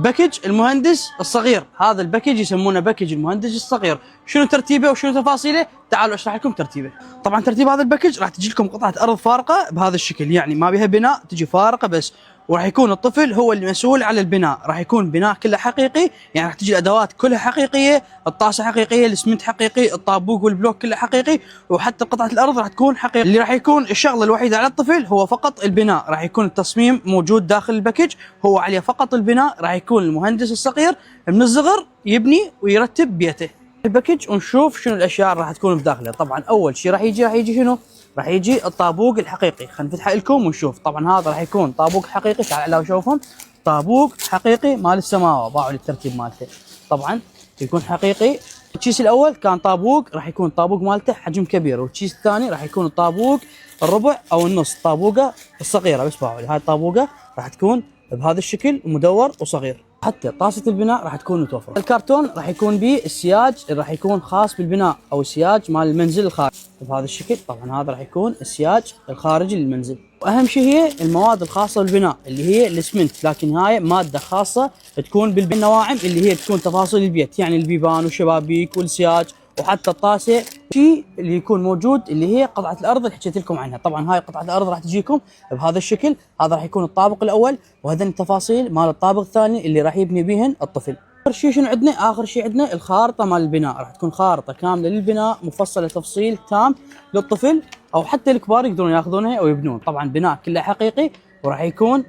باكج المهندس الصغير. هذا الباكج يسمونه باكج المهندس الصغير. شنو ترتيبه وشنو تفاصيله؟ تعالوا اشرح لكم ترتيبه. طبعا ترتيب هذا الباكج راح تجي لكم قطعه ارض فارقه بهذا الشكل، يعني ما بها بناء، تجي فارقه بس، وراح يكون الطفل هو المسؤول على البناء. راح يكون بناء كله حقيقي، يعني راح تجي الادوات كلها حقيقيه، الطاسه حقيقيه، الاسمنت حقيقي، الطابوق والبلوك كله حقيقي، وحتى قطعه الارض راح تكون حقيقيه. اللي راح يكون الشغله الوحيده على الطفل هو فقط البناء. راح يكون التصميم موجود داخل الباكج، هو عليه فقط البناء. راح يكون المهندس الصغير من الصغر يبني ويرتب بيته. الباكج ونشوف شنو الاشياء اللي راح تكون بداخله. طبعا اول شيء راح يجي شنو؟ راح يجي الطابوق الحقيقي. خلينا نفتحه لكم ونشوف. طبعا هذا راح يكون طابوق حقيقي، تعال لو شوفهم، طابوق حقيقي مال السماوه، باعوا الترتيب مالته طبعا يكون حقيقي. الكيس الاول كان طابوق، راح يكون طابوق مالته حجم كبير، والكيس الثاني راح يكون الطابوق الربع او النص، طابوقه الصغيره بس باعوا. هاي الطابوقه راح تكون بهذا الشكل مدور وصغير. حتى طاسه البناء راح تكون متوفره. الكرتون راح يكون به السياج اللي راح يكون خاص بالبناء، او السياج مال المنزل الخارجي بهذا الشكل. طبعا هذا راح يكون السياج الخارجي للمنزل. واهم شيء هي المواد الخاصه بالبناء اللي هي الاسمنت، لكن هاي ماده خاصه تكون بالنواعم اللي هي تكون تفاصيل البيت، يعني البيبان والشبابيك والسياج وحتى الطاسه. شيء اللي يكون موجود اللي هي قطعه الارض اللي حكيت لكم عنها. طبعا هاي قطعه الارض راح تجيكم بهذا الشكل. هذا راح يكون الطابق الاول، وهذين التفاصيل مال الطابق الثاني اللي راح يبني بهن الطفل. اخر شيء شنو عندنا؟ اخر شيء عندنا الخارطه مال البناء. راح تكون خارطه كامله للبناء مفصله تفصيل تام للطفل، او حتى الكبار يقدرون ياخذونها او يبنون. طبعا بناء كله حقيقي، وراح يكون